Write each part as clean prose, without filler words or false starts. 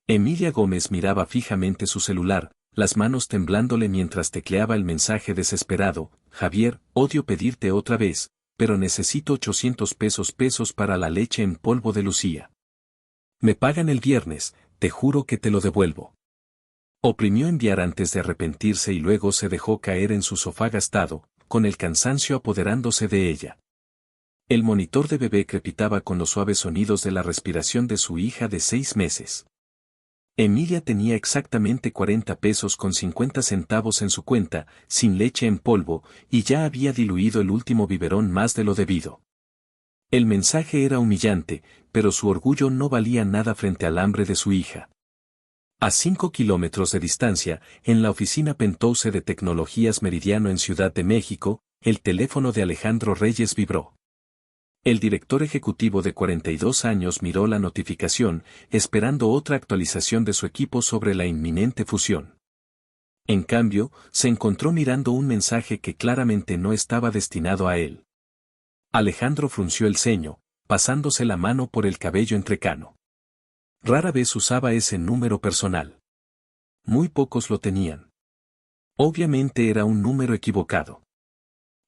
Emilia Gómez miraba fijamente su celular, las manos temblándole mientras tecleaba el mensaje desesperado: Javier, odio pedirte otra vez, pero necesito 800 pesos para la leche en polvo de Lucía. Me pagan el viernes, te juro que te lo devuelvo. Oprimió enviar antes de arrepentirse y luego se dejó caer en su sofá gastado, con el cansancio apoderándose de ella. El monitor de bebé crepitaba con los suaves sonidos de la respiración de su hija de 6 meses. Emilia tenía exactamente 40 pesos con 50 centavos en su cuenta, sin leche en polvo, y ya había diluido el último biberón más de lo debido. El mensaje era humillante, pero su orgullo no valía nada frente al hambre de su hija. A 5 kilómetros de distancia, en la oficina Penthouse de Tecnologías Meridiano en Ciudad de México, el teléfono de Alejandro Reyes vibró. El director ejecutivo de 42 años miró la notificación, esperando otra actualización de su equipo sobre la inminente fusión. En cambio, se encontró mirando un mensaje que claramente no estaba destinado a él. Alejandro frunció el ceño, pasándose la mano por el cabello entrecano. Rara vez usaba ese número personal. Muy pocos lo tenían. Obviamente era un número equivocado.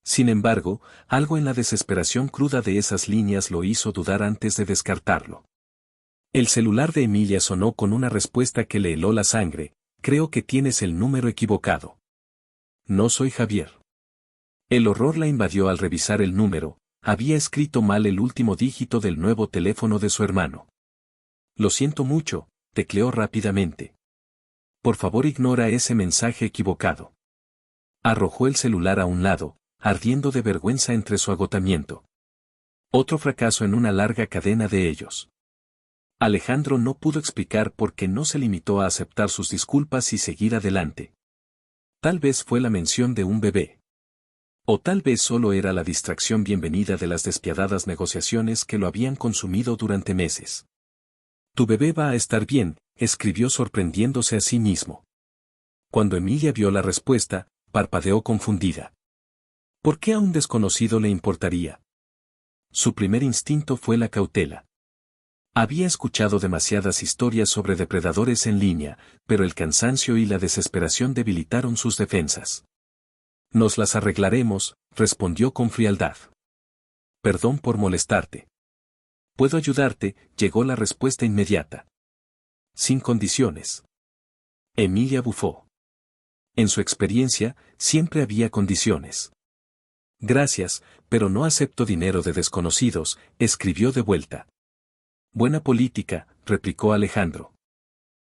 Sin embargo, algo en la desesperación cruda de esas líneas lo hizo dudar antes de descartarlo. El celular de Emilia sonó con una respuesta que le heló la sangre: creo que tienes el número equivocado. No soy Javier. El horror la invadió al revisar el número: había escrito mal el último dígito del nuevo teléfono de su hermano. Lo siento mucho, tecleó rápidamente. Por favor, ignora ese mensaje equivocado. Arrojó el celular a un lado, ardiendo de vergüenza entre su agotamiento. Otro fracaso en una larga cadena de ellos. Alejandro no pudo explicar por qué no se limitó a aceptar sus disculpas y seguir adelante. Tal vez fue la mención de un bebé. O tal vez solo era la distracción bienvenida de las despiadadas negociaciones que lo habían consumido durante meses. Tu bebé va a estar bien, escribió sorprendiéndose a sí mismo. Cuando Emilia vio la respuesta, parpadeó confundida. ¿Por qué a un desconocido le importaría? Su primer instinto fue la cautela. Había escuchado demasiadas historias sobre depredadores en línea, pero el cansancio y la desesperación debilitaron sus defensas. Nos las arreglaremos, respondió con frialdad. Perdón por molestarte. Puedo ayudarte, llegó la respuesta inmediata. Sin condiciones. Emilia bufó. En su experiencia, siempre había condiciones. Gracias, pero no acepto dinero de desconocidos, escribió de vuelta. Buena política, replicó Alejandro.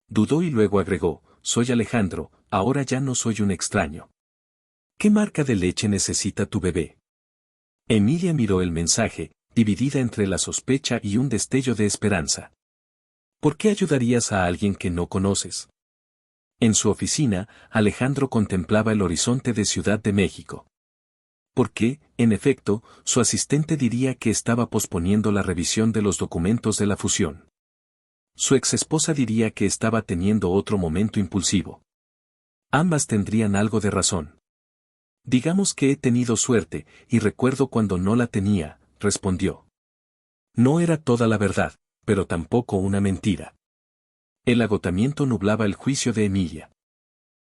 Dudó y luego agregó: soy Alejandro, ahora ya no soy un extraño. ¿Qué marca de leche necesita tu bebé? Emilia miró el mensaje, dividida entre la sospecha y un destello de esperanza. ¿Por qué ayudarías a alguien que no conoces? En su oficina, Alejandro contemplaba el horizonte de Ciudad de México. Porque, en efecto, su asistente diría que estaba posponiendo la revisión de los documentos de la fusión. Su exesposa diría que estaba teniendo otro momento impulsivo. Ambas tendrían algo de razón. Digamos que he tenido suerte, y recuerdo cuando no la tenía, respondió. No era toda la verdad, pero tampoco una mentira. El agotamiento nublaba el juicio de Emilia.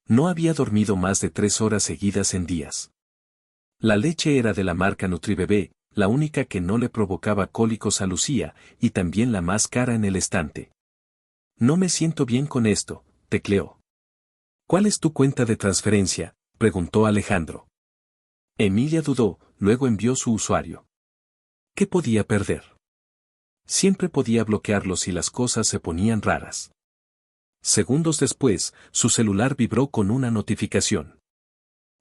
No había dormido más de 3 horas seguidas en días. La leche era de la marca Nutribebé, la única que no le provocaba cólicos a Lucía, y también la más cara en el estante. No me siento bien con esto, tecleó. ¿Cuál es tu cuenta de transferencia?, preguntó Alejandro. Emilia dudó, luego envió su usuario. ¿Qué podía perder? Siempre podía bloquearlo si las cosas se ponían raras. Segundos después, su celular vibró con una notificación.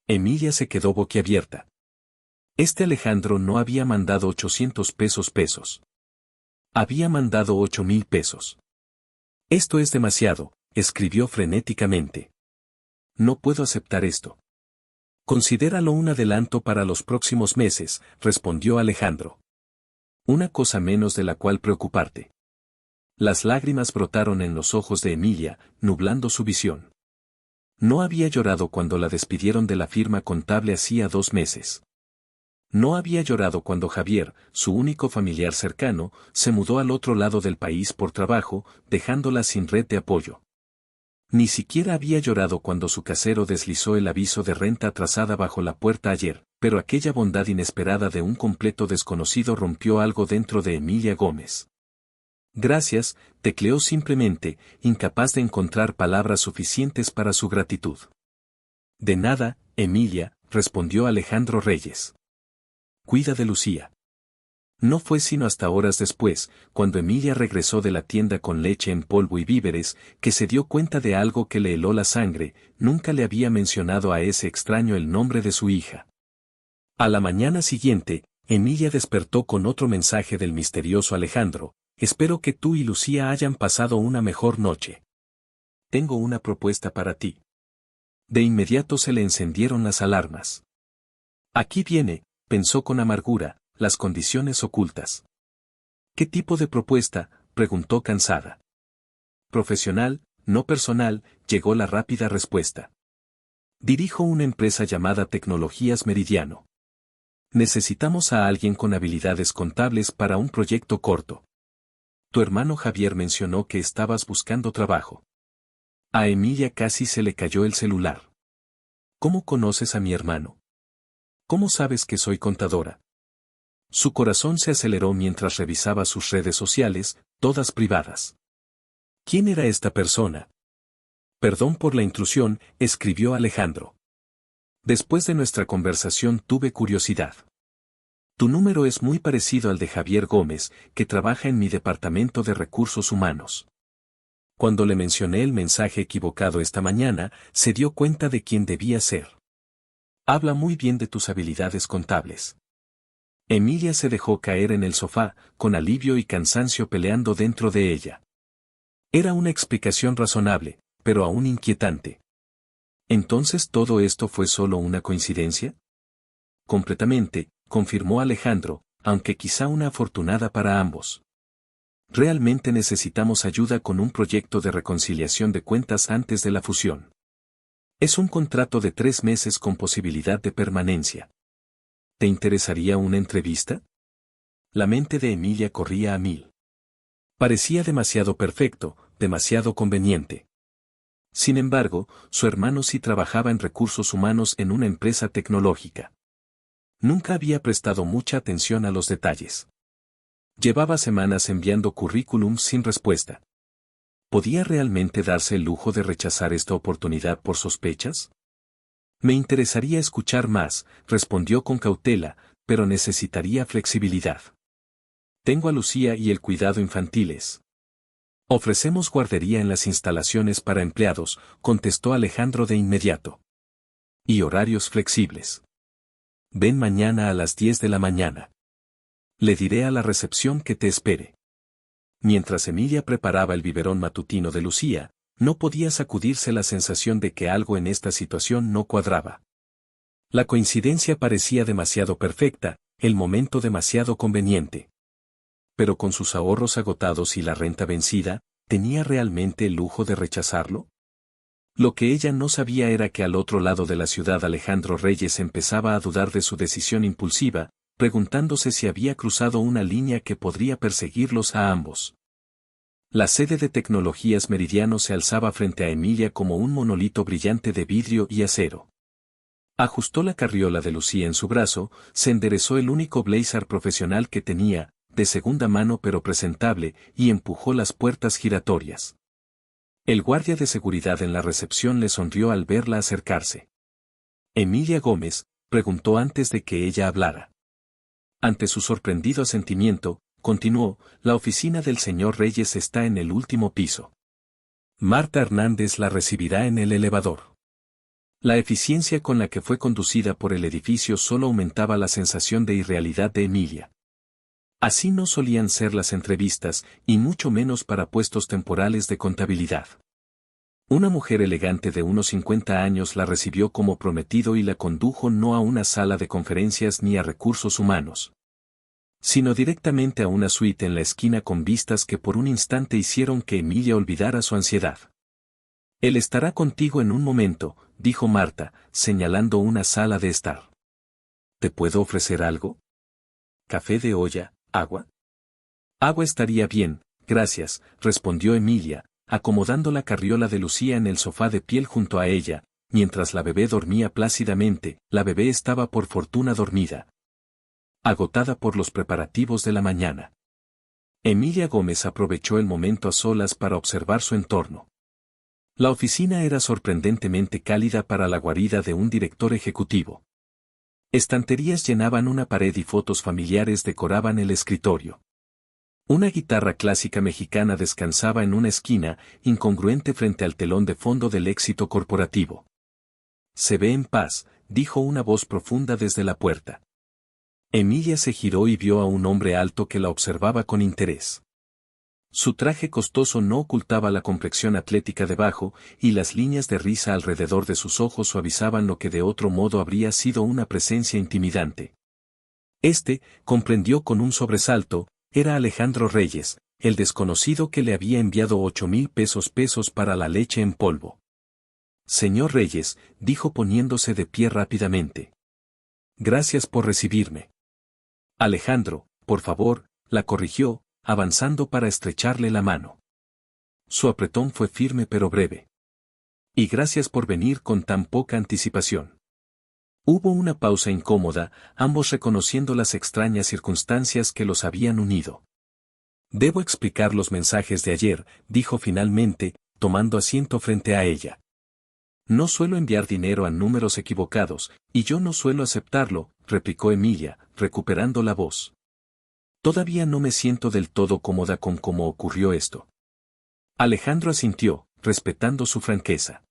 Emilia se quedó boquiabierta. Este Alejandro no había mandado 800 pesos. Había mandado 8,000 pesos. Esto es demasiado, escribió frenéticamente. No puedo aceptar esto. Considéralo un adelanto para los próximos meses, respondió Alejandro. Una cosa menos de la cual preocuparte. Las lágrimas brotaron en los ojos de Emilia, nublando su visión. No había llorado cuando la despidieron de la firma contable hacía 2 meses. No había llorado cuando Javier, su único familiar cercano, se mudó al otro lado del país por trabajo, dejándola sin red de apoyo. Ni siquiera había llorado cuando su casero deslizó el aviso de renta atrasada bajo la puerta ayer, pero aquella bondad inesperada de un completo desconocido rompió algo dentro de Emilia Gómez. Gracias, tecleó simplemente, incapaz de encontrar palabras suficientes para su gratitud. De nada, Emilia, respondió Alejandro Reyes. Cuida de Lucía. No fue sino hasta horas después, cuando Emilia regresó de la tienda con leche en polvo y víveres, que se dio cuenta de algo que le heló la sangre. Nunca le había mencionado a ese extraño el nombre de su hija. A la mañana siguiente, Emilia despertó con otro mensaje del misterioso Alejandro: espero que tú y Lucía hayan pasado una mejor noche. Tengo una propuesta para ti. De inmediato se le encendieron las alarmas. Aquí viene, pensó con amargura, las condiciones ocultas. ¿Qué tipo de propuesta?, preguntó cansada. Profesional, no personal, llegó la rápida respuesta. Dirijo una empresa llamada Tecnologías Meridiano. Necesitamos a alguien con habilidades contables para un proyecto corto. Tu hermano Javier mencionó que estabas buscando trabajo. A Emilia casi se le cayó el celular. ¿Cómo conoces a mi hermano? ¿Cómo sabes que soy contadora? Su corazón se aceleró mientras revisaba sus redes sociales, todas privadas. ¿Quién era esta persona? Perdón por la intrusión, escribió Alejandro. Después de nuestra conversación tuve curiosidad. Tu número es muy parecido al de Javier Gómez, que trabaja en mi departamento de recursos humanos. Cuando le mencioné el mensaje equivocado esta mañana, se dio cuenta de quién debía ser. Habla muy bien de tus habilidades contables. Emilia se dejó caer en el sofá, con alivio y cansancio peleando dentro de ella. Era una explicación razonable, pero aún inquietante. ¿Entonces todo esto fue solo una coincidencia? Completamente, confirmó Alejandro, aunque quizá una afortunada para ambos. Realmente necesitamos ayuda con un proyecto de reconciliación de cuentas antes de la fusión. Es un contrato de 3 meses con posibilidad de permanencia. ¿Te interesaría una entrevista? La mente de Emilia corría a 1000. Parecía demasiado perfecto, demasiado conveniente. Sin embargo, su hermano sí trabajaba en recursos humanos en una empresa tecnológica. Nunca había prestado mucha atención a los detalles. Llevaba semanas enviando currículums sin respuesta. ¿Podía realmente darse el lujo de rechazar esta oportunidad por sospechas? Me interesaría escuchar más, respondió con cautela, pero necesitaría flexibilidad. Tengo a Lucía y el cuidado infantiles. Ofrecemos guardería en las instalaciones para empleados, contestó Alejandro de inmediato. Y horarios flexibles. Ven mañana a las 10 de la mañana. Le diré a la recepción que te espere. Mientras Emilia preparaba el biberón matutino de Lucía, no podía sacudirse la sensación de que algo en esta situación no cuadraba. La coincidencia parecía demasiado perfecta, el momento demasiado conveniente. Pero con sus ahorros agotados y la renta vencida, ¿tenía realmente el lujo de rechazarlo? Lo que ella no sabía era que al otro lado de la ciudad Alejandro Reyes empezaba a dudar de su decisión impulsiva, preguntándose si había cruzado una línea que podría perseguirlos a ambos. La sede de Tecnologías Meridiano se alzaba frente a Emilia como un monolito brillante de vidrio y acero. Ajustó la carriola de Lucía en su brazo, se enderezó el único blazer profesional que tenía, de segunda mano pero presentable, y empujó las puertas giratorias. El guardia de seguridad en la recepción le sonrió al verla acercarse. Emilia Gómez, preguntó antes de que ella hablara. Ante su sorprendido asentimiento, continuó, la oficina del señor Reyes está en el último piso. Marta Hernández la recibirá en el elevador. La eficiencia con la que fue conducida por el edificio solo aumentaba la sensación de irrealidad de Emilia. Así no solían ser las entrevistas, y mucho menos para puestos temporales de contabilidad. Una mujer elegante de unos 50 años la recibió como prometido y la condujo no a una sala de conferencias ni a recursos humanos, sino directamente a una suite en la esquina con vistas que por un instante hicieron que Emilia olvidara su ansiedad. Él estará contigo en un momento, dijo Marta, señalando una sala de estar. ¿Te puedo ofrecer algo? ¿Café de olla, agua? Agua estaría bien, gracias, respondió Emilia, acomodando la carriola de Lucía en el sofá de piel junto a ella, mientras la bebé dormía plácidamente. La bebé estaba por fortuna dormida, agotada por los preparativos de la mañana. Emilia Gómez aprovechó el momento a solas para observar su entorno. La oficina era sorprendentemente cálida para la guarida de un director ejecutivo. Estanterías llenaban una pared y fotos familiares decoraban el escritorio. Una guitarra clásica mexicana descansaba en una esquina, incongruente frente al telón de fondo del éxito corporativo. Se ve en paz, dijo una voz profunda desde la puerta. Emilia se giró y vio a un hombre alto que la observaba con interés. Su traje costoso no ocultaba la complexión atlética debajo, y las líneas de risa alrededor de sus ojos suavizaban lo que de otro modo habría sido una presencia intimidante. Comprendió con un sobresalto, era Alejandro Reyes, el desconocido que le había enviado 8,000 pesos para la leche en polvo. Señor Reyes, dijo poniéndose de pie rápidamente. Gracias por recibirme. Alejandro, por favor, la corrigió, avanzando para estrecharle la mano. Su apretón fue firme pero breve. Y gracias por venir con tan poca anticipación. Hubo una pausa incómoda, ambos reconociendo las extrañas circunstancias que los habían unido. Debo explicar los mensajes de ayer, dijo finalmente, tomando asiento frente a ella. No suelo enviar dinero a números equivocados, y yo no suelo aceptarlo, replicó Emilia, recuperando la voz. Todavía no me siento del todo cómoda con cómo ocurrió esto. Alejandro asintió, respetando su franqueza.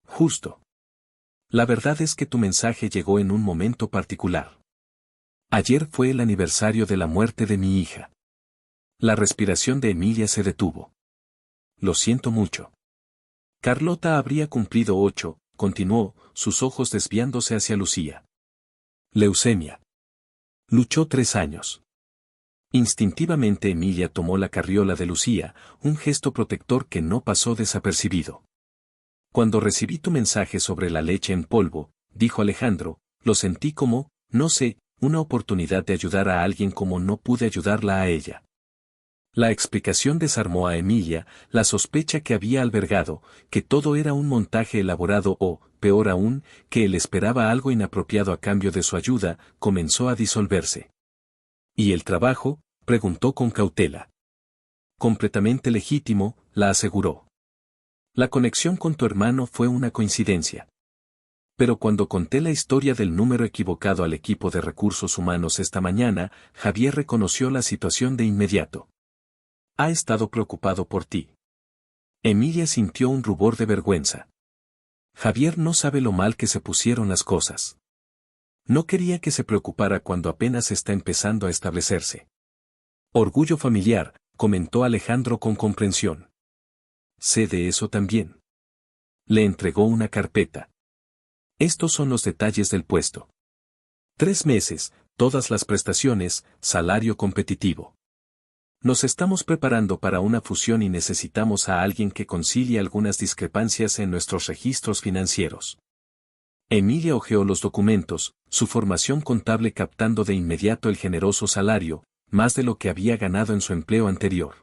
Justo. La verdad es que tu mensaje llegó en un momento particular. Ayer fue el aniversario de la muerte de mi hija. La respiración de Emilia se detuvo. Lo siento mucho. Carlota habría cumplido 8, continuó, sus ojos desviándose hacia Lucía. Leucemia. Luchó 3 años. Instintivamente Emilia tomó la carriola de Lucía, un gesto protector que no pasó desapercibido. Cuando recibí tu mensaje sobre la leche en polvo, dijo Alejandro, lo sentí como, no sé, una oportunidad de ayudar a alguien como no pude ayudarla a ella. La explicación desarmó a Emilia, la sospecha que había albergado, que todo era un montaje elaborado o, peor aún, que él esperaba algo inapropiado a cambio de su ayuda, comenzó a disolverse. ¿Y el trabajo?, preguntó con cautela. Completamente legítimo, la aseguró. La conexión con tu hermano fue una coincidencia. Pero cuando conté la historia del número equivocado al equipo de recursos humanos esta mañana, Javier reconoció la situación de inmediato. Ha estado preocupado por ti. Emilia sintió un rubor de vergüenza. Javier no sabe lo mal que se pusieron las cosas. No quería que se preocupara cuando apenas está empezando a establecerse. Orgullo familiar, comentó Alejandro con comprensión. Sé de eso también. Le entregó una carpeta. Estos son los detalles del puesto. 3 meses, todas las prestaciones, salario competitivo. Nos estamos preparando para una fusión y necesitamos a alguien que concilie algunas discrepancias en nuestros registros financieros. Emilia hojeó los documentos, su formación contable captando de inmediato el generoso salario, más de lo que había ganado en su empleo anterior.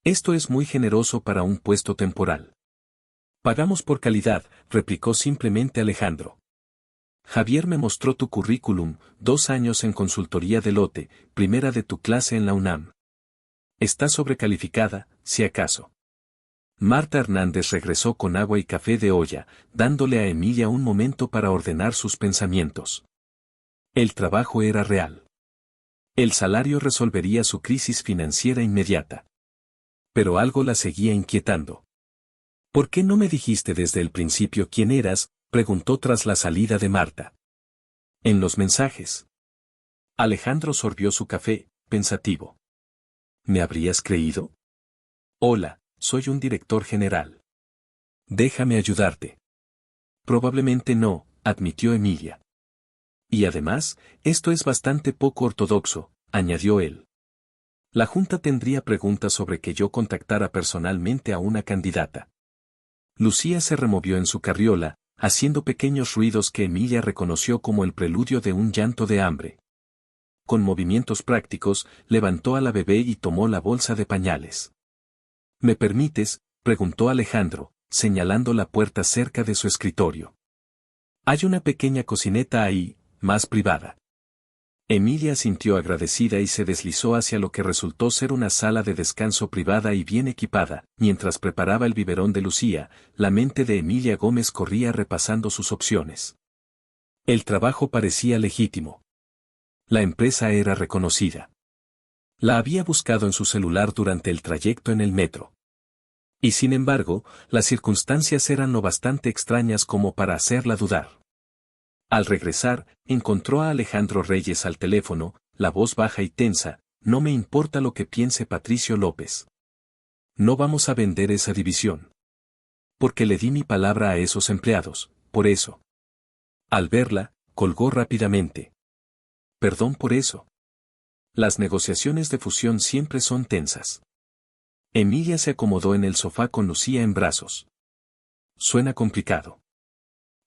Esto es muy generoso para un puesto temporal. Pagamos por calidad, replicó simplemente Alejandro. Javier me mostró tu currículum, 2 años en consultoría de lote, primera de tu clase en la UNAM. Está sobrecalificada, si acaso. Marta Hernández regresó con agua y café de olla, dándole a Emilia un momento para ordenar sus pensamientos. El trabajo era real. El salario resolvería su crisis financiera inmediata. Pero algo la seguía inquietando. ¿Por qué no me dijiste desde el principio quién eras?, preguntó tras la salida de Marta. En los mensajes. Alejandro sorbió su café, pensativo. ¿Me habrías creído? Hola, soy un director general. Déjame ayudarte. Probablemente no, admitió Emilia. Y además, esto es bastante poco ortodoxo, añadió él. La Junta tendría preguntas sobre que yo contactara personalmente a una candidata. Lucía se removió en su carriola, haciendo pequeños ruidos que Emilia reconoció como el preludio de un llanto de hambre. Con movimientos prácticos, levantó a la bebé y tomó la bolsa de pañales. ¿Me permites?, preguntó Alejandro, señalando la puerta cerca de su escritorio. Hay una pequeña cocineta ahí, más privada. Emilia sintió agradecida y se deslizó hacia lo que resultó ser una sala de descanso privada y bien equipada. Mientras preparaba el biberón de Lucía, la mente de Emilia Gómez corría repasando sus opciones. El trabajo parecía legítimo. La empresa era reconocida. La había buscado en su celular durante el trayecto en el metro. Y sin embargo, las circunstancias eran lo bastante extrañas como para hacerla dudar. Al regresar, encontró a Alejandro Reyes al teléfono, la voz baja y tensa: no me importa lo que piense Patricio López. No vamos a vender esa división. Porque le di mi palabra a esos empleados, por eso. Al verla, colgó rápidamente. Perdón por eso. Las negociaciones de fusión siempre son tensas. Emilia se acomodó en el sofá con Lucía en brazos. Suena complicado.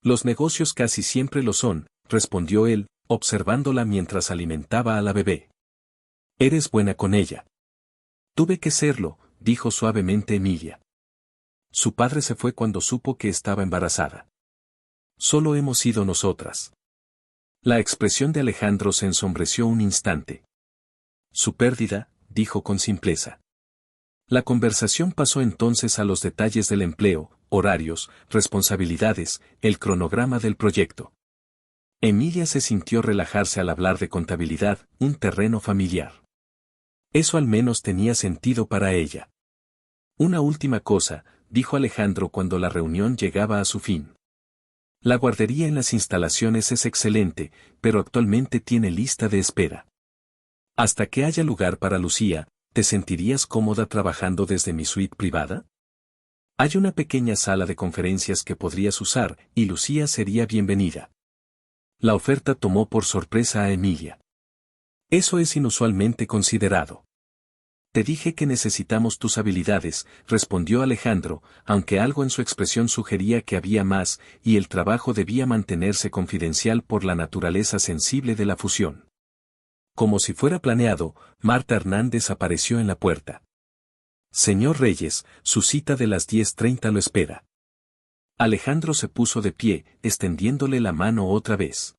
Los negocios casi siempre lo son, respondió él, observándola mientras alimentaba a la bebé. Eres buena con ella. Tuve que serlo, dijo suavemente Emilia. Su padre se fue cuando supo que estaba embarazada. Solo hemos sido nosotras. La expresión de Alejandro se ensombreció un instante. Su pérdida, dijo con simpleza. La conversación pasó entonces a los detalles del empleo, horarios, responsabilidades, el cronograma del proyecto. Emilia se sintió relajarse al hablar de contabilidad, un terreno familiar. Eso al menos tenía sentido para ella. Una última cosa, dijo Alejandro cuando la reunión llegaba a su fin. La guardería en las instalaciones es excelente, pero actualmente tiene lista de espera. Hasta que haya lugar para Lucía, ¿te sentirías cómoda trabajando desde mi suite privada? Hay una pequeña sala de conferencias que podrías usar, y Lucía sería bienvenida. La oferta tomó por sorpresa a Emilia. Eso es inusualmente considerado. Te dije que necesitamos tus habilidades, respondió Alejandro, aunque algo en su expresión sugería que había más, y el trabajo debía mantenerse confidencial por la naturaleza sensible de la fusión. Como si fuera planeado, Marta Hernández apareció en la puerta. Señor Reyes, su cita de las 10:30 lo espera. Alejandro se puso de pie, extendiéndole la mano otra vez.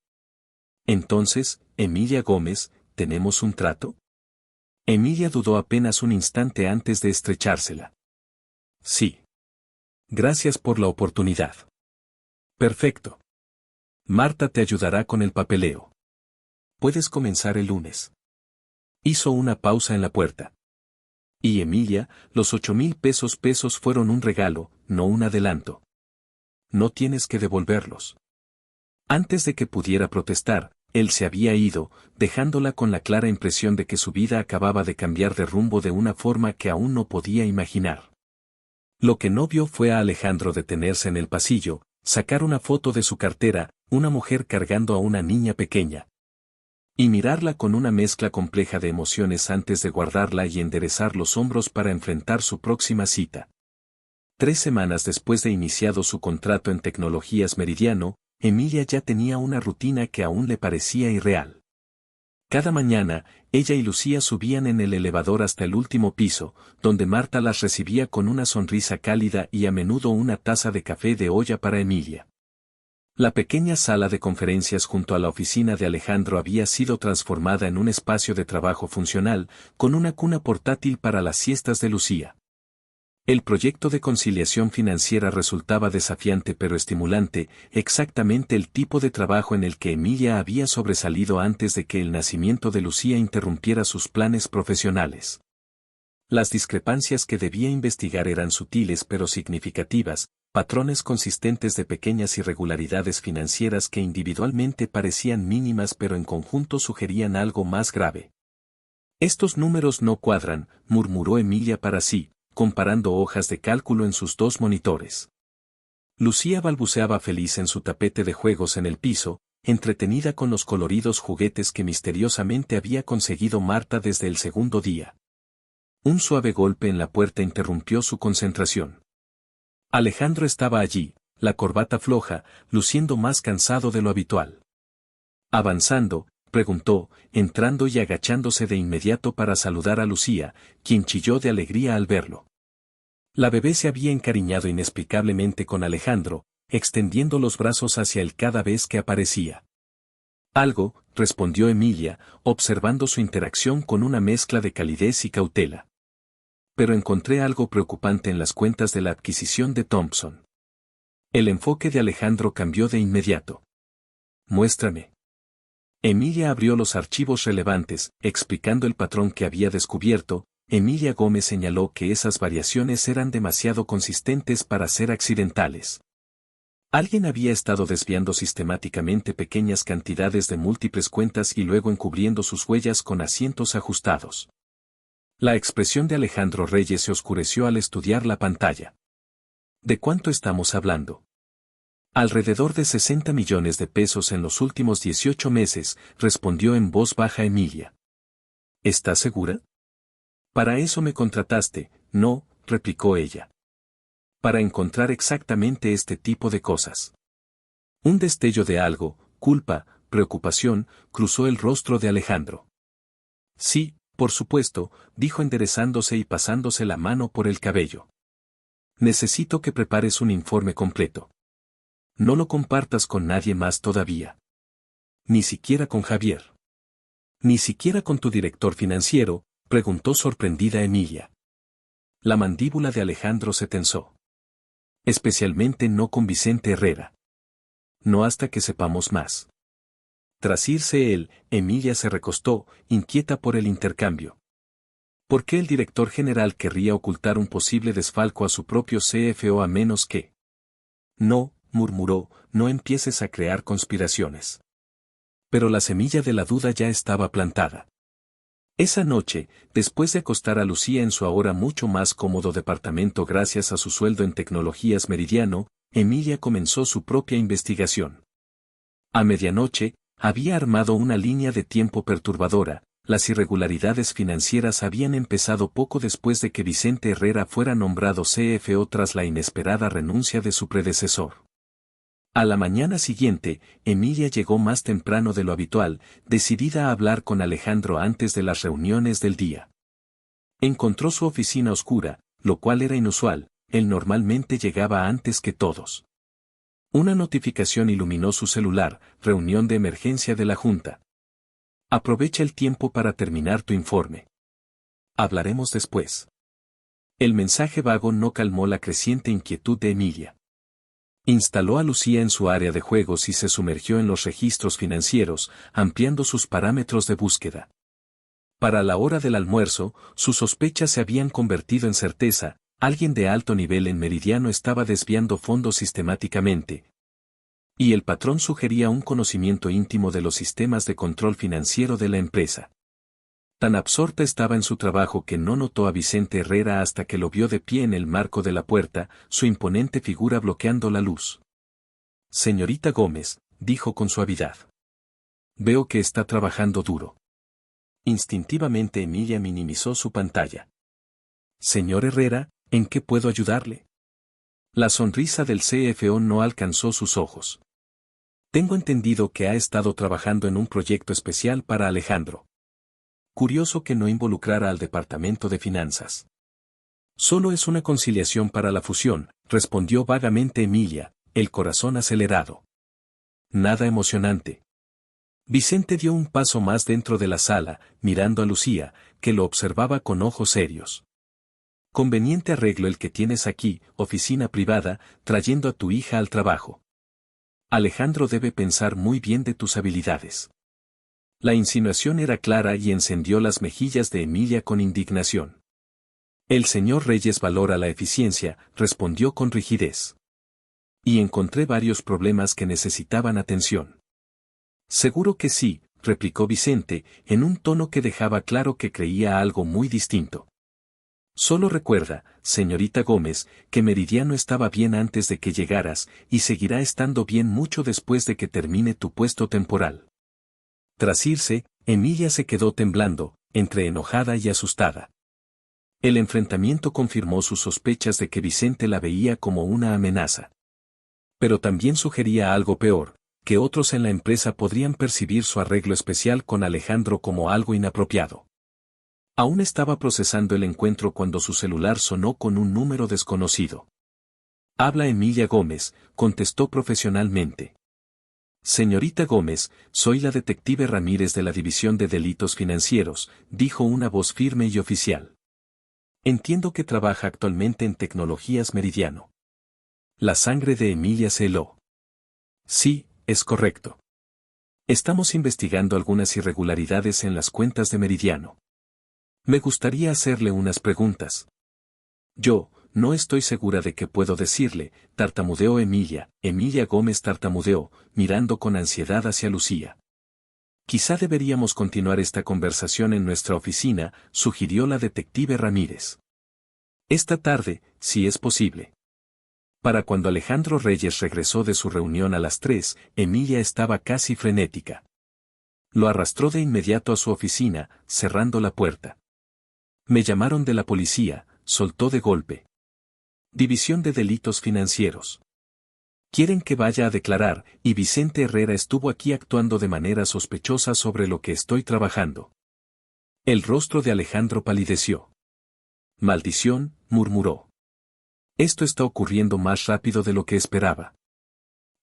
Entonces, Emilia Gómez, ¿tenemos un trato? Emilia dudó apenas un instante antes de estrechársela. Sí. Gracias por la oportunidad. Perfecto. Marta te ayudará con el papeleo. Puedes comenzar el lunes. Hizo una pausa en la puerta. Y Emilia, los 8,000 pesos fueron un regalo, no un adelanto. No tienes que devolverlos. Antes de que pudiera protestar, él se había ido, dejándola con la clara impresión de que su vida acababa de cambiar de rumbo de una forma que aún no podía imaginar. Lo que no vio fue a Alejandro detenerse en el pasillo, sacar una foto de su cartera, una mujer cargando a una niña pequeña. Y mirarla con una mezcla compleja de emociones antes de guardarla y enderezar los hombros para enfrentar su próxima cita. 3 semanas después de iniciado su contrato en Tecnologías Meridiano, Emilia ya tenía una rutina que aún le parecía irreal. Cada mañana, ella y Lucía subían en el elevador hasta el último piso, donde Marta las recibía con una sonrisa cálida y a menudo una taza de café de olla para Emilia. La pequeña sala de conferencias junto a la oficina de Alejandro había sido transformada en un espacio de trabajo funcional, con una cuna portátil para las siestas de Lucía. El proyecto de conciliación financiera resultaba desafiante pero estimulante, exactamente el tipo de trabajo en el que Emilia había sobresalido antes de que el nacimiento de Lucía interrumpiera sus planes profesionales. Las discrepancias que debía investigar eran sutiles pero significativas, patrones consistentes de pequeñas irregularidades financieras que individualmente parecían mínimas pero en conjunto sugerían algo más grave. Estos números no cuadran, murmuró Emilia para sí, comparando hojas de cálculo en sus 2 monitores. Lucía balbuceaba feliz en su tapete de juegos en el piso, entretenida con los coloridos juguetes que misteriosamente había conseguido Marta desde el segundo día. Un suave golpe en la puerta interrumpió su concentración. Alejandro estaba allí, la corbata floja, luciendo más cansado de lo habitual. Avanzando, preguntó, entrando y agachándose de inmediato para saludar a Lucía, quien chilló de alegría al verlo. La bebé se había encariñado inexplicablemente con Alejandro, extendiendo los brazos hacia él cada vez que aparecía. Algo, respondió Emilia, observando su interacción con una mezcla de calidez y cautela. Pero encontré algo preocupante en las cuentas de la adquisición de Thompson. El enfoque de Alejandro cambió de inmediato. Muéstrame. Emilia abrió los archivos relevantes, explicando el patrón que había descubierto. Emilia Gómez señaló que esas variaciones eran demasiado consistentes para ser accidentales. Alguien había estado desviando sistemáticamente pequeñas cantidades de múltiples cuentas y luego encubriendo sus huellas con asientos ajustados. La expresión de Alejandro Reyes se oscureció al estudiar la pantalla. ¿De cuánto estamos hablando? Alrededor de 60 millones de pesos en los últimos 18 meses, respondió en voz baja Emilia. ¿Estás segura? Para eso me contrataste, no, replicó ella. Para encontrar exactamente este tipo de cosas. Un destello de algo, culpa, preocupación, cruzó el rostro de Alejandro. Sí, por supuesto, dijo enderezándose y pasándose la mano por el cabello. Necesito que prepares un informe completo. No lo compartas con nadie más todavía. Ni siquiera con Javier. Ni siquiera con tu director financiero, preguntó sorprendida Emilia. La mandíbula de Alejandro se tensó. Especialmente no con Vicente Herrera. No hasta que sepamos más. Tras irse él, Emilia se recostó, inquieta por el intercambio. ¿Por qué el director general querría ocultar un posible desfalco a su propio CFO a menos que? No, murmuró, no empieces a crear conspiraciones. Pero la semilla de la duda ya estaba plantada. Esa noche, después de acostar a Lucía en su ahora mucho más cómodo departamento gracias a su sueldo en Tecnologías Meridiano, Emilia comenzó su propia investigación. A medianoche, había armado una línea de tiempo perturbadora. Las irregularidades financieras habían empezado poco después de que Vicente Herrera fuera nombrado CFO tras la inesperada renuncia de su predecesor. A la mañana siguiente, Emilia llegó más temprano de lo habitual, decidida a hablar con Alejandro antes de las reuniones del día. Encontró su oficina oscura, lo cual era inusual, él normalmente llegaba antes que todos. Una notificación iluminó su celular, reunión de emergencia de la Junta. Aprovecha el tiempo para terminar tu informe. Hablaremos después. El mensaje vago no calmó la creciente inquietud de Emilia. Instaló a Lucía en su área de juegos y se sumergió en los registros financieros, ampliando sus parámetros de búsqueda. Para la hora del almuerzo, sus sospechas se habían convertido en certeza, alguien de alto nivel en Meridiano estaba desviando fondos sistemáticamente. Y el patrón sugería un conocimiento íntimo de los sistemas de control financiero de la empresa. Tan absorta estaba en su trabajo que no notó a Vicente Herrera hasta que lo vio de pie en el marco de la puerta, su imponente figura bloqueando la luz. Señorita Gómez, dijo con suavidad. Veo que está trabajando duro. Instintivamente Emilia minimizó su pantalla. Señor Herrera, ¿en qué puedo ayudarle? La sonrisa del CFO no alcanzó sus ojos. Tengo entendido que ha estado trabajando en un proyecto especial para Alejandro. Curioso que no involucrara al departamento de finanzas. Solo es una conciliación para la fusión, respondió vagamente Emilia, el corazón acelerado. Nada emocionante. Vicente dio un paso más dentro de la sala, mirando a Lucía, que lo observaba con ojos serios. Conveniente arreglo el que tienes aquí, oficina privada, trayendo a tu hija al trabajo. Alejandro debe pensar muy bien de tus habilidades. La insinuación era clara y encendió las mejillas de Emilia con indignación. El señor Reyes valora la eficiencia, respondió con rigidez. Y encontré varios problemas que necesitaban atención. Seguro que sí, replicó Vicente, en un tono que dejaba claro que creía algo muy distinto. Solo recuerda, señorita Gómez, que Meridiano estaba bien antes de que llegaras, y seguirá estando bien mucho después de que termine tu puesto temporal. Tras irse, Emilia se quedó temblando, entre enojada y asustada. El enfrentamiento confirmó sus sospechas de que Vicente la veía como una amenaza. Pero también sugería algo peor, que otros en la empresa podrían percibir su arreglo especial con Alejandro como algo inapropiado. Aún estaba procesando el encuentro cuando su celular sonó con un número desconocido. «Habla Emilia Gómez», contestó profesionalmente. «Señorita Gómez, soy la detective Ramírez de la División de Delitos Financieros», dijo una voz firme y oficial. «Entiendo que trabaja actualmente en Tecnologías Meridiano». La sangre de Emilia se heló. «Sí, es correcto. Estamos investigando algunas irregularidades en las cuentas de Meridiano. Me gustaría hacerle unas preguntas». «Yo, no estoy segura de qué puedo decirle», tartamudeó Emilia. Emilia Gómez tartamudeó, mirando con ansiedad hacia Lucía. «Quizá deberíamos continuar esta conversación en nuestra oficina», sugirió la detective Ramírez. «Esta tarde, si es posible». Para cuando Alejandro Reyes regresó de su reunión a las 3, Emilia estaba casi frenética. Lo arrastró de inmediato a su oficina, cerrando la puerta. «Me llamaron de la policía», soltó de golpe. «División de Delitos Financieros. Quieren que vaya a declarar, y Vicente Herrera estuvo aquí actuando de manera sospechosa sobre lo que estoy trabajando». El rostro de Alejandro palideció. «Maldición», murmuró. «Esto está ocurriendo más rápido de lo que esperaba».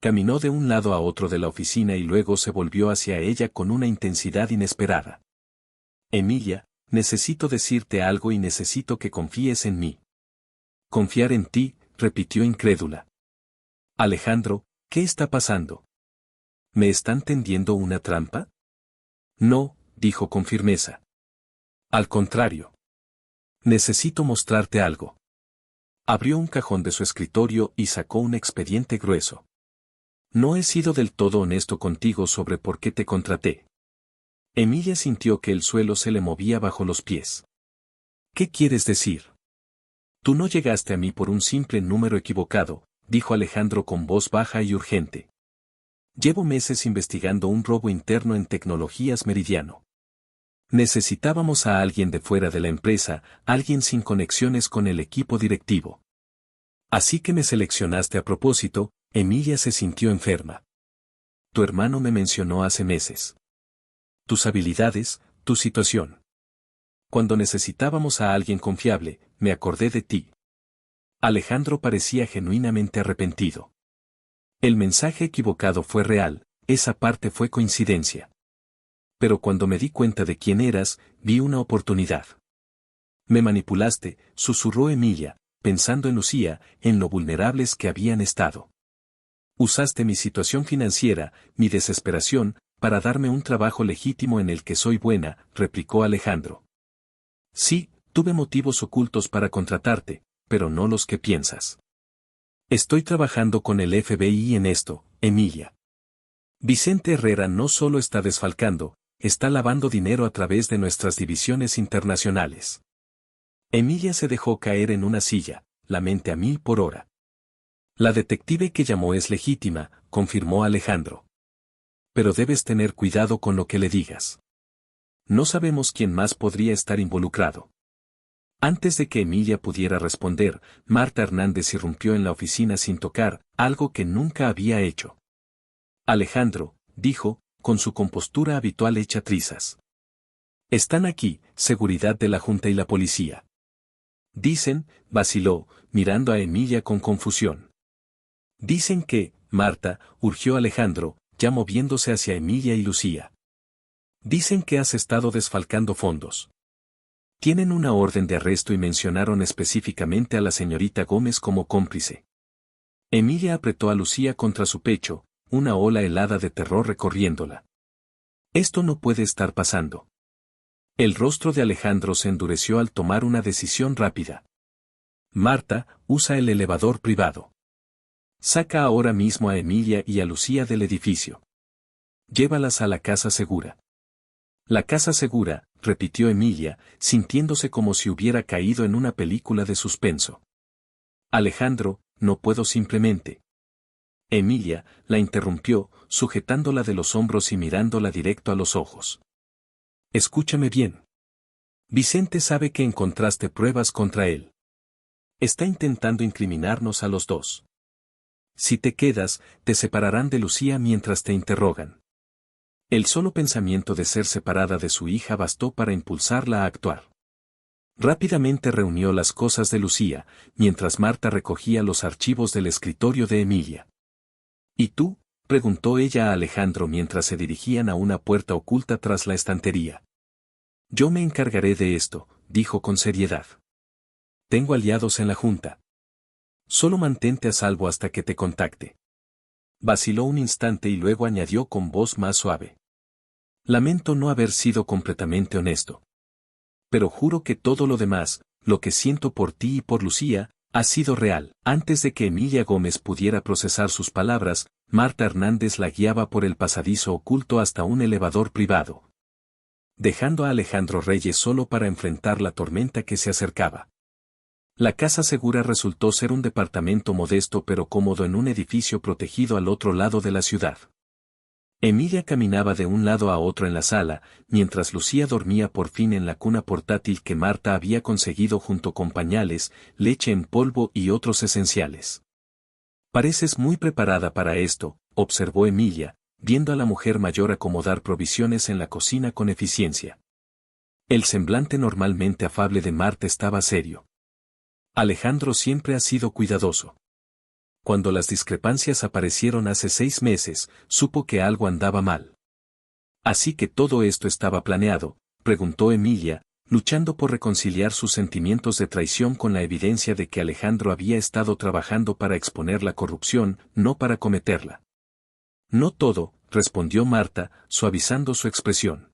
Caminó de un lado a otro de la oficina y luego se volvió hacia ella con una intensidad inesperada. «Emilia, necesito decirte algo y necesito que confíes en mí». «Confiar en ti», repitió incrédula. «Alejandro, ¿qué está pasando? ¿Me están tendiendo una trampa?» «No», dijo con firmeza. «Al contrario. Necesito mostrarte algo». Abrió un cajón de su escritorio y sacó un expediente grueso. «No he sido del todo honesto contigo sobre por qué te contraté». Emilia sintió que el suelo se le movía bajo los pies. «¿Qué quieres decir?» «Tú no llegaste a mí por un simple número equivocado», dijo Alejandro con voz baja y urgente. «Llevo meses investigando un robo interno en Tecnologías Meridiano. Necesitábamos a alguien de fuera de la empresa, alguien sin conexiones con el equipo directivo. Así que me seleccionaste a propósito». Emilia se sintió enferma. «Tu hermano me mencionó hace meses. Tus habilidades, tu situación. Cuando necesitábamos a alguien confiable, me acordé de ti». Alejandro parecía genuinamente arrepentido. El mensaje equivocado fue real, esa parte fue coincidencia. Pero cuando me di cuenta de quién eras, vi una oportunidad. «Me manipulaste», susurró Emilia, pensando en Lucía, en lo vulnerables que habían estado. «Usaste mi situación financiera, mi desesperación, para darme un trabajo legítimo en el que soy buena», replicó Alejandro. «Sí, tuve motivos ocultos para contratarte, pero no los que piensas. Estoy trabajando con el FBI en esto, Emilia. Vicente Herrera no solo está desfalcando, está lavando dinero a través de nuestras divisiones internacionales». Emilia se dejó caer en una silla, la mente a 1000 por hora. «La detective que llamó es legítima», confirmó Alejandro. «Pero debes tener cuidado con lo que le digas. No sabemos quién más podría estar involucrado». Antes de que Emilia pudiera responder, Marta Hernández irrumpió en la oficina sin tocar, algo que nunca había hecho. «Alejandro», dijo, con su compostura habitual hecha trizas. «Están aquí, seguridad de la Junta y la policía». «Dicen», vaciló, mirando a Emilia con confusión. «Dicen que», Marta, urgió Alejandro, ya moviéndose hacia Emilia y Lucía. «Dicen que has estado desfalcando fondos. Tienen una orden de arresto y mencionaron específicamente a la señorita Gómez como cómplice». Emilia apretó a Lucía contra su pecho, una ola helada de terror recorriéndola. «Esto no puede estar pasando». El rostro de Alejandro se endureció al tomar una decisión rápida. «Marta, usa el elevador privado. Saca ahora mismo a Emilia y a Lucía del edificio. Llévalas a la casa segura». «La casa segura», repitió Emilia, sintiéndose como si hubiera caído en una película de suspenso. «Alejandro, no puedo simplemente». Emilia la interrumpió, sujetándola de los hombros y mirándola directo a los ojos. «Escúchame bien. Vicente sabe que encontraste pruebas contra él. Está intentando incriminarnos a los dos. Si te quedas, te separarán de Lucía mientras te interrogan. El solo pensamiento de ser separada de su hija bastó para impulsarla a actuar. Rápidamente reunió las cosas de Lucía, mientras Marta recogía los archivos del escritorio de Emilia. ¿Y tú? Preguntó ella a Alejandro mientras se dirigían a una puerta oculta tras la estantería. Yo me encargaré de esto, dijo con seriedad. Tengo aliados en la junta. Solo mantente a salvo hasta que te contacte. Vaciló un instante y luego añadió con voz más suave. Lamento no haber sido completamente honesto. Pero juro que todo lo demás, lo que siento por ti y por Lucía, ha sido real. Antes de que Emilia Gómez pudiera procesar sus palabras, Marta Hernández la guiaba por el pasadizo oculto hasta un elevador privado, dejando a Alejandro Reyes solo para enfrentar la tormenta que se acercaba. La casa segura resultó ser un departamento modesto pero cómodo en un edificio protegido al otro lado de la ciudad. Emilia caminaba de un lado a otro en la sala, mientras Lucía dormía por fin en la cuna portátil que Marta había conseguido junto con pañales, leche en polvo y otros esenciales. Pareces muy preparada para esto, observó Emilia, viendo a la mujer mayor acomodar provisiones en la cocina con eficiencia. El semblante normalmente afable de Marta estaba serio. Alejandro siempre ha sido cuidadoso. Cuando las discrepancias aparecieron hace 6 meses, supo que algo andaba mal. ¿Así que todo esto estaba planeado?, preguntó Emilia, luchando por reconciliar sus sentimientos de traición con la evidencia de que Alejandro había estado trabajando para exponer la corrupción, no para cometerla. No todo, respondió Marta, suavizando su expresión.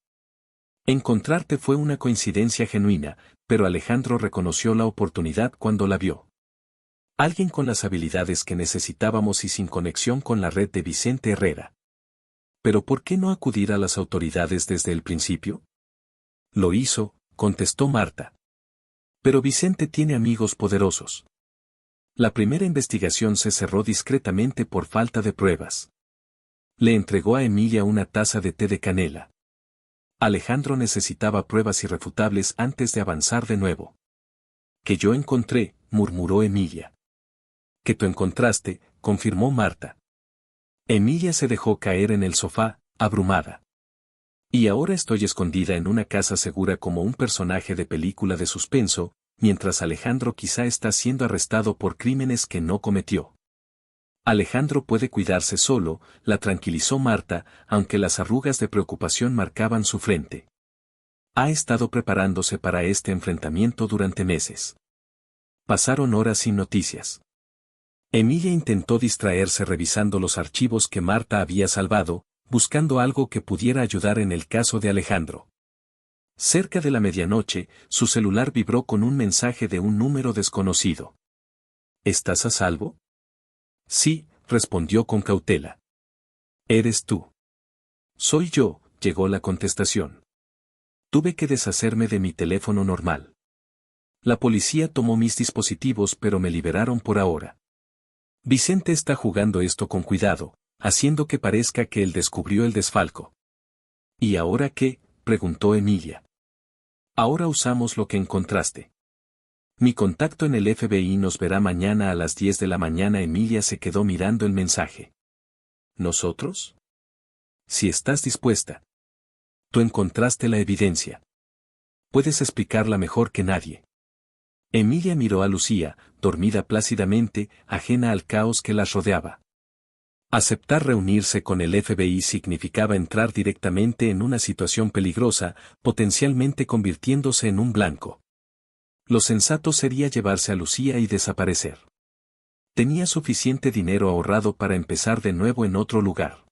Encontrarte fue una coincidencia genuina, pero Alejandro reconoció la oportunidad cuando la vio. Alguien con las habilidades que necesitábamos y sin conexión con la red de Vicente Herrera. ¿Pero por qué no acudir a las autoridades desde el principio? Lo hizo, contestó Marta. Pero Vicente tiene amigos poderosos. La primera investigación se cerró discretamente por falta de pruebas. Le entregó a Emilia una taza de té de canela. Alejandro necesitaba pruebas irrefutables antes de avanzar de nuevo. Que yo encontré, murmuró Emilia. Que tú encontraste, confirmó Marta. Emilia se dejó caer en el sofá, abrumada. Y ahora estoy escondida en una casa segura como un personaje de película de suspenso, mientras Alejandro quizá está siendo arrestado por crímenes que no cometió. Alejandro puede cuidarse solo, la tranquilizó Marta, aunque las arrugas de preocupación marcaban su frente. Ha estado preparándose para este enfrentamiento durante meses. Pasaron horas sin noticias. Emilia intentó distraerse revisando los archivos que Marta había salvado, buscando algo que pudiera ayudar en el caso de Alejandro. Cerca de la medianoche, su celular vibró con un mensaje de un número desconocido. ¿Estás a salvo? Sí, respondió con cautela. ¿Eres tú? Soy yo, llegó la contestación. Tuve que deshacerme de mi teléfono normal. La policía tomó mis dispositivos pero me liberaron por ahora. Vicente está jugando esto con cuidado, haciendo que parezca que él descubrió el desfalco. ¿Y ahora qué?, preguntó Emilia. Ahora usamos lo que encontraste. Mi contacto en el FBI nos verá mañana a las 10 de la mañana. Emilia se quedó mirando el mensaje. ¿Nosotros? Si estás dispuesta. Tú encontraste la evidencia. Puedes explicarla mejor que nadie. Emilia miró a Lucía, dormida plácidamente, ajena al caos que las rodeaba. Aceptar reunirse con el FBI significaba entrar directamente en una situación peligrosa, potencialmente convirtiéndose en un blanco. Lo sensato sería llevarse a Lucía y desaparecer. Tenía suficiente dinero ahorrado para empezar de nuevo en otro lugar.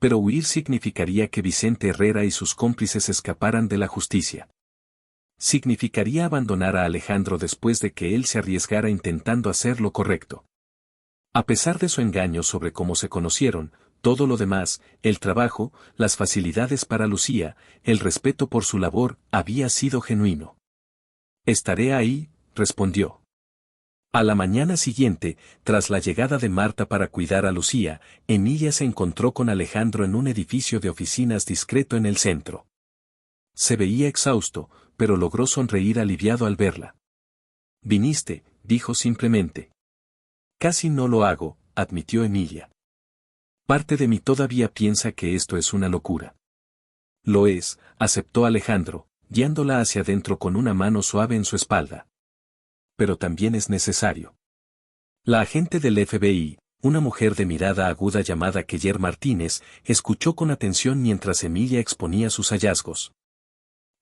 Pero huir significaría que Vicente Herrera y sus cómplices escaparan de la justicia. Significaría abandonar a Alejandro después de que él se arriesgara intentando hacer lo correcto. A pesar de su engaño sobre cómo se conocieron, todo lo demás, el trabajo, las facilidades para Lucía, el respeto por su labor, había sido genuino. Estaré ahí, respondió. A la mañana siguiente, tras la llegada de Marta para cuidar a Lucía, Emilia se encontró con Alejandro en un edificio de oficinas discreto en el centro. Se veía exhausto, pero logró sonreír aliviado al verla. «Viniste», dijo simplemente. «Casi no lo hago», admitió Emilia. Parte de mí todavía piensa que esto es una locura. Lo es, aceptó Alejandro, guiándola hacia adentro con una mano suave en su espalda. Pero también es necesario. La agente del FBI, una mujer de mirada aguda llamada Keller Martínez, escuchó con atención mientras Emilia exponía sus hallazgos,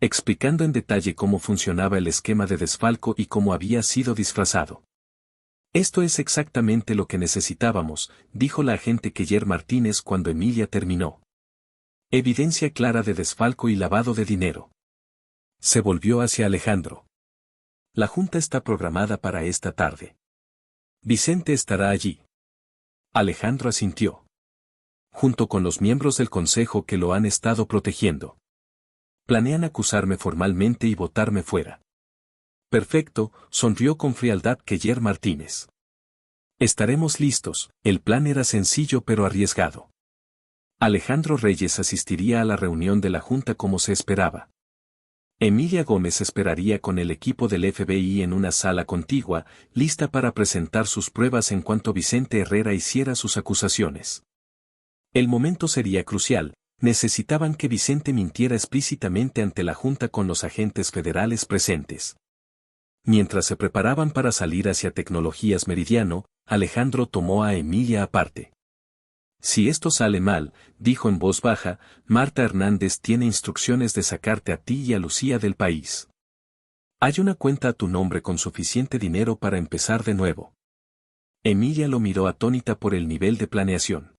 explicando en detalle cómo funcionaba el esquema de desfalco y cómo había sido disfrazado. Esto es exactamente lo que necesitábamos, dijo la agente Keller Martínez cuando Emilia terminó. Evidencia clara de desfalco y lavado de dinero. Se volvió hacia Alejandro. La junta está programada para esta tarde. Vicente estará allí. Alejandro asintió. Junto con los miembros del consejo que lo han estado protegiendo. Planean acusarme formalmente y votarme fuera. Perfecto, sonrió con frialdad Keller Martínez. Estaremos listos, el plan era sencillo pero arriesgado. Alejandro Reyes asistiría a la reunión de la junta como se esperaba. Emilia Gómez esperaría con el equipo del FBI en una sala contigua, lista para presentar sus pruebas en cuanto Vicente Herrera hiciera sus acusaciones. El momento sería crucial, necesitaban que Vicente mintiera explícitamente ante la junta con los agentes federales presentes. Mientras se preparaban para salir hacia Tecnologías Meridiano, Alejandro tomó a Emilia aparte. Si esto sale mal, dijo en voz baja, Marta Hernández tiene instrucciones de sacarte a ti y a Lucía del país. Hay una cuenta a tu nombre con suficiente dinero para empezar de nuevo. Emilia lo miró atónita por el nivel de planeación.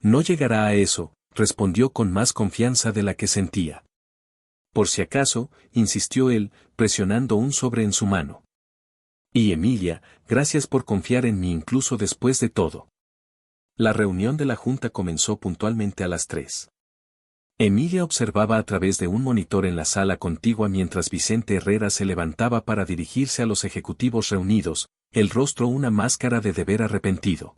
No llegará a eso, respondió con más confianza de la que sentía. Por si acaso, insistió él, presionando un sobre en su mano. Y Emilia, gracias por confiar en mí incluso después de todo. La reunión de la junta comenzó puntualmente a las 3. Emilia observaba a través de un monitor en la sala contigua mientras Vicente Herrera se levantaba para dirigirse a los ejecutivos reunidos, el rostro una máscara de deber arrepentido.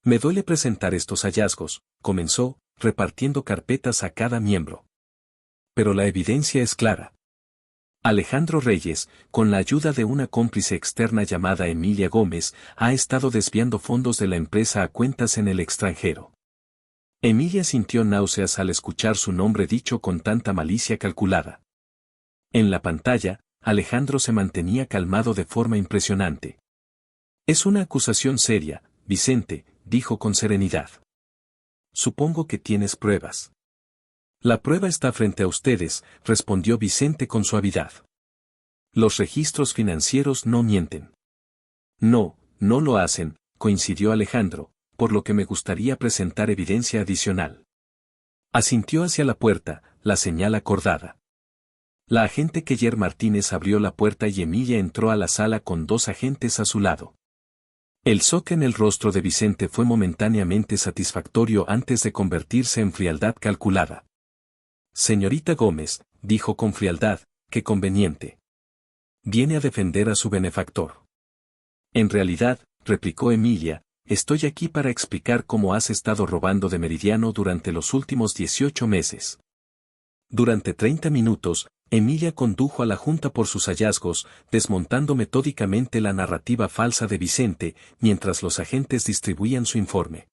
Me duele presentar estos hallazgos, comenzó, repartiendo carpetas a cada miembro. Pero la evidencia es clara. Alejandro Reyes, con la ayuda de una cómplice externa llamada Emilia Gómez, ha estado desviando fondos de la empresa a cuentas en el extranjero. Emilia sintió náuseas al escuchar su nombre dicho con tanta malicia calculada. En la pantalla, Alejandro se mantenía calmado de forma impresionante. Es una acusación seria, Vicente, dijo con serenidad. Supongo que tienes pruebas. La prueba está frente a ustedes, respondió Vicente con suavidad. Los registros financieros no mienten. No, no lo hacen, coincidió Alejandro, por lo que me gustaría presentar evidencia adicional. Asintió hacia la puerta, la señal acordada. La agente Keller Martínez abrió la puerta y Emilia entró a la sala con 2 agentes a su lado. El shock en el rostro de Vicente fue momentáneamente satisfactorio antes de convertirse en frialdad calculada. Señorita Gómez, dijo con frialdad, qué conveniente. Viene a defender a su benefactor. En realidad, replicó Emilia, estoy aquí para explicar cómo has estado robando de Meridiano durante los últimos 18 meses. Durante 30 minutos, Emilia condujo a la junta por sus hallazgos, desmontando metódicamente la narrativa falsa de Vicente, mientras los agentes distribuían su informe.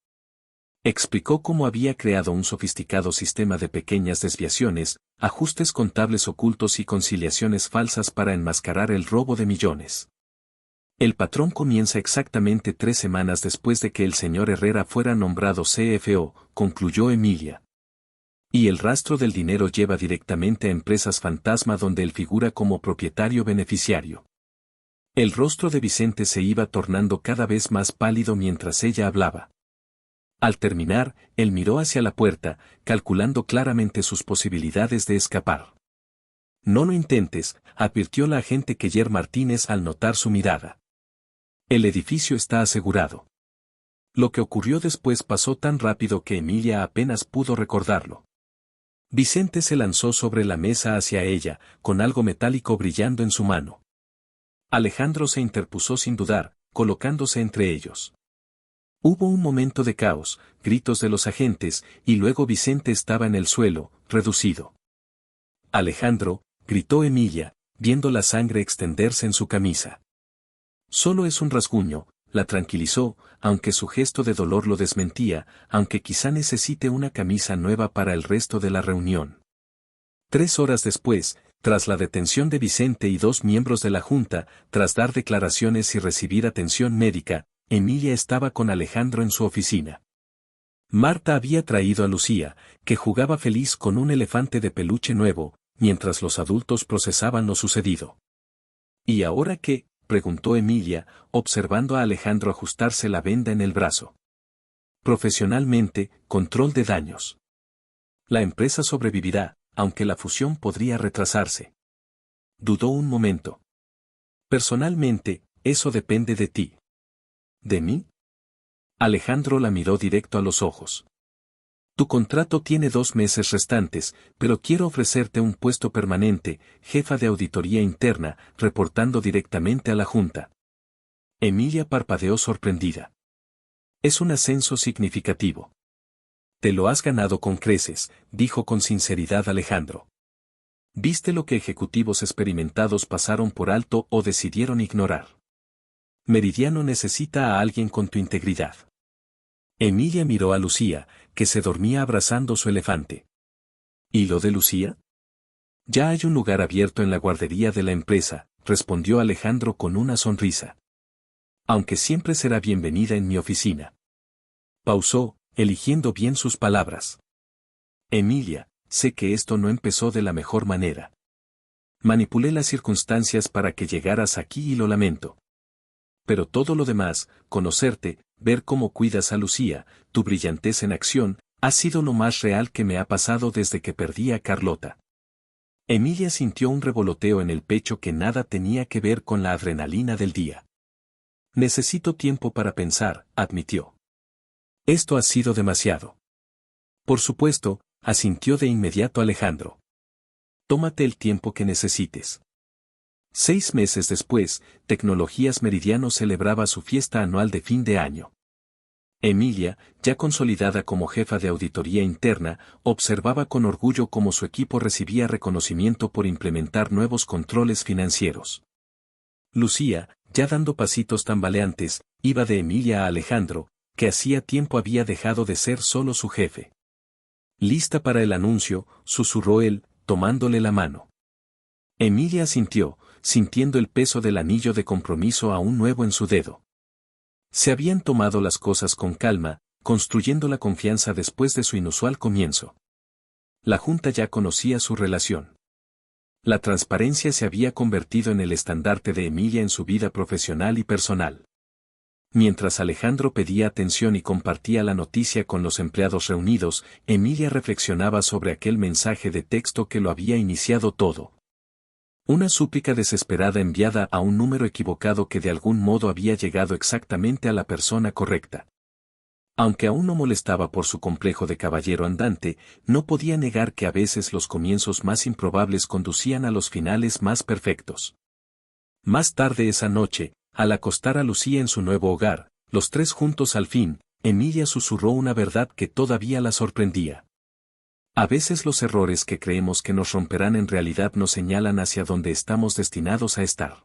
Explicó cómo había creado un sofisticado sistema de pequeñas desviaciones, ajustes contables ocultos y conciliaciones falsas para enmascarar el robo de millones. El patrón comienza exactamente 3 semanas después de que el señor Herrera fuera nombrado CFO, concluyó Emilia. Y el rastro del dinero lleva directamente a empresas fantasma donde él figura como propietario beneficiario. El rostro de Vicente se iba tornando cada vez más pálido mientras ella hablaba. Al terminar, él miró hacia la puerta, calculando claramente sus posibilidades de escapar. No lo intentes, advirtió la agente Keller Martínez al notar su mirada. El edificio está asegurado. Lo que ocurrió después pasó tan rápido que Emilia apenas pudo recordarlo. Vicente se lanzó sobre la mesa hacia ella, con algo metálico brillando en su mano. Alejandro se interpuso sin dudar, colocándose entre ellos. Hubo un momento de caos, gritos de los agentes, y luego Vicente estaba en el suelo, reducido. Alejandro, gritó Emilia, viendo la sangre extenderse en su camisa. Solo es un rasguño, la tranquilizó, aunque su gesto de dolor lo desmentía, aunque quizá necesite una camisa nueva para el resto de la reunión. 3 horas después, tras la detención de Vicente y 2 miembros de la Junta, tras dar declaraciones y recibir atención médica, Emilia estaba con Alejandro en su oficina. Marta había traído a Lucía, que jugaba feliz con un elefante de peluche nuevo, mientras los adultos procesaban lo sucedido. ¿Y ahora qué?, preguntó Emilia, observando a Alejandro ajustarse la venda en el brazo. Profesionalmente, control de daños. La empresa sobrevivirá, aunque la fusión podría retrasarse. Dudó un momento. Personalmente, eso depende de ti. ¿De mí? Alejandro la miró directo a los ojos. Tu contrato tiene 2 meses restantes, pero quiero ofrecerte un puesto permanente, jefa de auditoría interna, reportando directamente a la Junta. Emilia parpadeó sorprendida. Es un ascenso significativo. Te lo has ganado con creces, dijo con sinceridad Alejandro. ¿Viste lo que ejecutivos experimentados pasaron por alto o decidieron ignorar? Meridiano necesita a alguien con tu integridad. Emilia miró a Lucía, que se dormía abrazando su elefante. ¿Y lo de Lucía? Ya hay un lugar abierto en la guardería de la empresa, respondió Alejandro con una sonrisa. Aunque siempre será bienvenida en mi oficina. Pausó, eligiendo bien sus palabras. Emilia, sé que esto no empezó de la mejor manera. Manipulé las circunstancias para que llegaras aquí y lo lamento. Pero todo lo demás, conocerte, ver cómo cuidas a Lucía, tu brillantez en acción, ha sido lo más real que me ha pasado desde que perdí a Carlota. Emilia sintió un revoloteo en el pecho que nada tenía que ver con la adrenalina del día. Necesito tiempo para pensar, admitió. Esto ha sido demasiado. Por supuesto, asintió de inmediato Alejandro. Tómate el tiempo que necesites. 6 meses después, Tecnologías Meridiano celebraba su fiesta anual de fin de año. Emilia, ya consolidada como jefa de auditoría interna, observaba con orgullo cómo su equipo recibía reconocimiento por implementar nuevos controles financieros. Lucía, ya dando pasitos tambaleantes, iba de Emilia a Alejandro, que hacía tiempo había dejado de ser solo su jefe. Lista para el anuncio, susurró él, tomándole la mano. Emilia asintió, sintiendo el peso del anillo de compromiso aún nuevo en su dedo. Se habían tomado las cosas con calma, construyendo la confianza después de su inusual comienzo. La Junta ya conocía su relación. La transparencia se había convertido en el estandarte de Emilia en su vida profesional y personal. Mientras Alejandro pedía atención y compartía la noticia con los empleados reunidos, Emilia reflexionaba sobre aquel mensaje de texto que lo había iniciado todo. Una súplica desesperada enviada a un número equivocado que de algún modo había llegado exactamente a la persona correcta. Aunque aún no molestaba por su complejo de caballero andante, no podía negar que a veces los comienzos más improbables conducían a los finales más perfectos. Más tarde esa noche, al acostar a Lucía en su nuevo hogar, los tres juntos al fin, Emilia susurró una verdad que todavía la sorprendía. A veces los errores que creemos que nos romperán en realidad nos señalan hacia donde estamos destinados a estar.